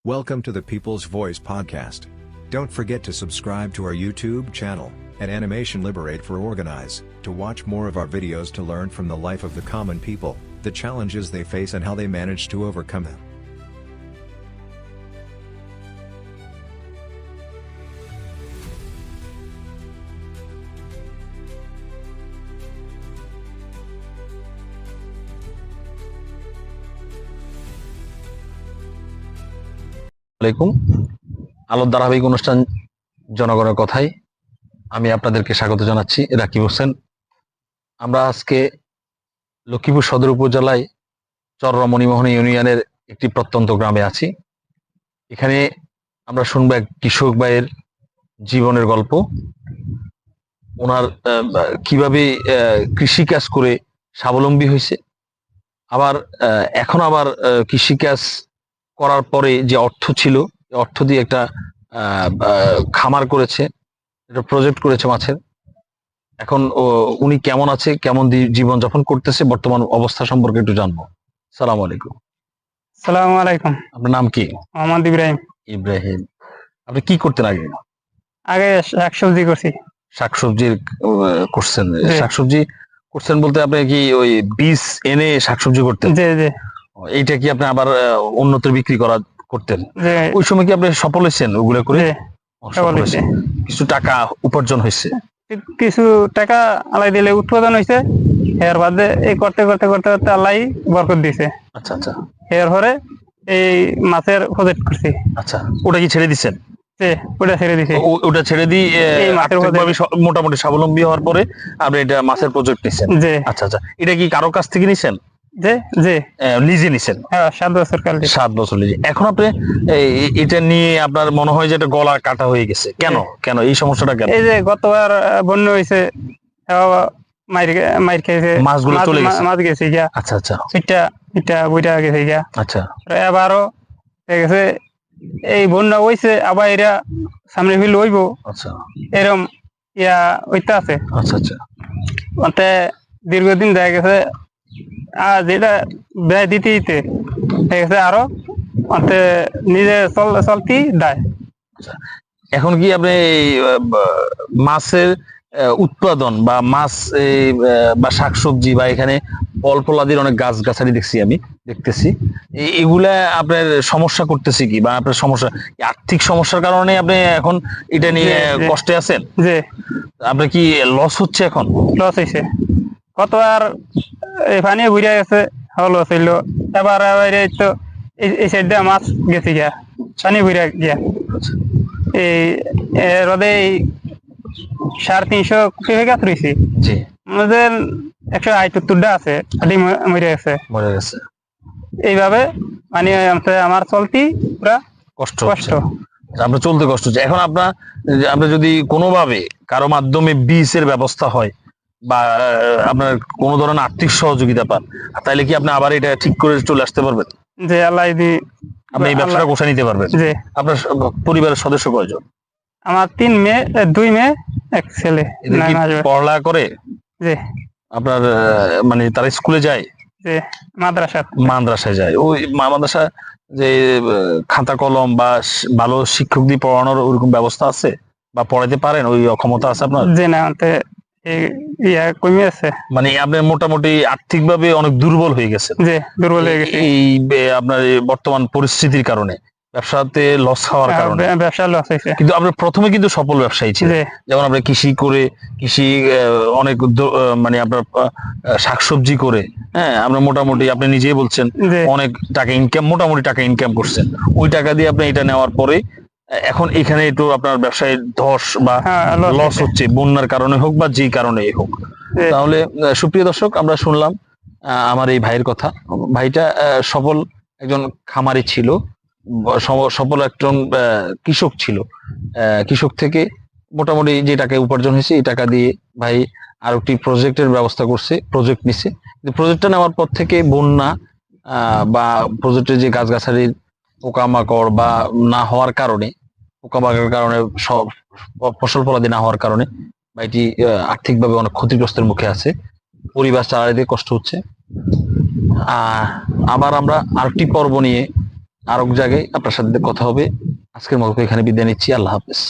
Welcome to the People's Voice podcast. Don't forget to subscribe to our YouTube channel at Animation Liberate for Organize to watch more of our videos to learn from the life of the common people, the challenges they face and how they manage to overcome them. আলাইকুম আলোর ধারাবাহিক অনুষ্ঠান জনগণের কথায় আমি আপনাদেরকে স্বাগত জানাচ্ছি। রাকিব হোসেন। আমরা আজকে লক্ষ্মীপুর সদর উপজেলায় চররমণীমোহনী ইউনিয়নের একটি প্রত্যন্ত গ্রামে আছি। এখানে আমরা শুনবো এক কৃষক ভাইয়ের জীবনের গল্প। ওনার কিভাবে কৃষিকাজ করে স্বাবলম্বী হয়েছে, আবার এখন আবার কৃষিকাজ করার পরে যে অর্থ ছিল, অর্থ দিয়ে একটা খামার করেছে, একটা প্রজেক্ট করেছে মাছের। এখন উনি কেমন আছে, কেমন জীবন যাপন করতেছে, বর্তমান অবস্থা সম্পর্কে একটু জানবো। সালাম আলাইকুম। সালাম আলাইকুম। আপনার নাম কি? মোহাম্মদ ইব্রাহিম। ইব্রাহিম। আপনি কি করতেন আগে? আগে শাকসবজি করছি। শাকসবজির করছেন? শাকসবজি করছেন বলতে আপনি কি ওই বীজ এনে শাকসবজি করতেন? জি জি। এইটা কি আপনি আবার অন্যত্র বিক্রি করতেন? ওই সময় কি আপনি সফল হয়েছেন ওগুলো করে? কিছু টাকা উপার্জন হয়েছে? কিছু টাকা আলাই দিলে উৎপাদন হয়েছে। এর বাদে এই করতে করতে করতে করতে আল্লাহ বরকত দিছে। আচ্ছা আচ্ছা। এরপরে এই মাছের প্রজেক্ট করছি। আচ্ছা, ওটা কি ছেড়ে দিচ্ছেন? ওটা ছেড়ে দিছি। ওটা ছেড়ে দিয়ে মোটামুটি স্বাবলম্বী হওয়ার পরে আপনি এটা মাছের প্রজেক্ট নিছেন? আচ্ছা আচ্ছা। এটা কি কারো কাছ থেকে নিছেন? লিজে নিছেন। 7 বছর কাল। 7 বছর লিজে। এখন আপনি এটা নিয়ে আপনার মনে হয় যে এটা গলা কাটা হয়ে গেছে, কেন কেন এই সমস্যাটা কেন? এই যে গতবার বন্যা হয়েছে, মাইর খেয়েছে, মাছগুলো চলে গেছে, মাছ গেছে গিয়া। আচ্ছা আচ্ছা। এটা বইটা গেছে গিয়া। আচ্ছা। এবারও গেছে, এই বন্যা হয়েছে, আবার এরা সামনে ফিল হইব। আচ্ছা। এরকম ইয়া হইতে আছে। আচ্ছা আচ্ছা। ওতে দীর্ঘদিন দেখা গেছে যেটা ব্যয় দিতে দিতে গেছে আরো নিজে চলতি দেয়। এখন কি আপনি মাছের উৎপাদন বা মাছ বা শাকসবজি বা এখানে ফল ফলাদির অনেক গাছগাছালি দেখতেছি, এগুলা আপনার সমস্যা করতেছে কি, বা আপনার সমস্যা আর্থিক সমস্যার কারণে আপনি এখন এটা নিয়ে কষ্টে আছেন? যে আপনার কি লস হচ্ছে? এখন লস হয়েছে। কত আর পানি ঘুরে গেছে, লস হইলো। এবার তো এই সাইড দিয়ে মাছ গেছে গিয়া, পানি ঘুরে গিয়া। এই রোদে 350 কোটি গাছ রয়েছে। আমাদের 178টা আছে, মরে গেছে। এইভাবে মানে আমার চলতি পুরা কষ্ট। আপনার চলতে কষ্ট হচ্ছে। এখন আপনার যদি কোনোভাবে কারো মাধ্যমে বীজের ব্যবস্থা হয় বা আপনার কোনো ধরনের আর্থিক সহযোগিতা পান, তাহলে কি আপনি আবার এটা ঠিক করে চলে আসতে পারবেন? যে আল্লাহ আপনি এই ব্যবসাটা গোছায় নিতে পারবেন? আপনার পরিবারের সদস্য কয়জন? আমার 3 মেয়ে, 2 মেয়ে, 1 ছেলে। পড়ালেখা করে? আপনার মানে তারা স্কুলে যায়? মাদ্রাসায় যায়। ওই মাদ্রাসা যে খাতা কলম বা ভালো শিক্ষক দিয়ে পড়ানোর ওরকম ব্যবস্থা আছে বা পড়াইতে পারেন, ওই অক্ষমতা আছে আপনার? মানে আপনি মোটামুটি আর্থিক ভাবে অনেক দুর্বল হয়ে গেছে। এই আপনার বর্তমান পরিস্থিতির কারণে, ব্যবসাতে লস খাওয়ার কারণে। কিন্তু আপনার প্রথমে কিন্তু সফল ব্যবসায়ী ছিল, যেমন আপনি কৃষি অনেক মানে আপনার শাকসবজি করে, হ্যাঁ, আমরা মোটামুটি আপনি নিজেই বলছেন অনেক টাকা মোটামুটি টাকা ইনকাম করছেন। ওই টাকা দিয়ে আপনি এটা নেওয়ার পরে এখন এখানে একটু আপনার ব্যবসায় ধস বা লস হচ্ছে, বন্যার কারণে হোক বা যে কারণে হোক। তাহলে সুপ্রিয় দর্শক, আমরা শুনলাম আমার এই ভাইয়ের কথা। ভাইটা সফল একজন খামারি ছিল, সফল একজন কৃষক ছিল। কৃষক থেকে মোটামুটি যে টাকা উপার্জন হয়েছে, এই টাকা দিয়ে ভাই আর একটি প্রজেক্টের ব্যবস্থা করছে, প্রজেক্ট নিছে। প্রজেক্টটা নেওয়ার পর থেকে বন্যা বা প্রজেক্টের যে গাছগাছালির পোকামাকড় বা না হওয়ার কারণে, পোকামাকড়ের কারণে ফসল ফলাদি না হওয়ার কারণে ভাইটি আর্থিকভাবে অনেক ক্ষতিগ্রস্তের মুখে আছে, পরিবার চালাতে কষ্ট হচ্ছে। আবার আমরা আরেকটি পর্ব নিয়ে আর এক জায়গায় আপনার সাথে কথা হবে। আজকের মতো এখানে বিদায় নিচ্ছি। আল্লাহ হাফেজ।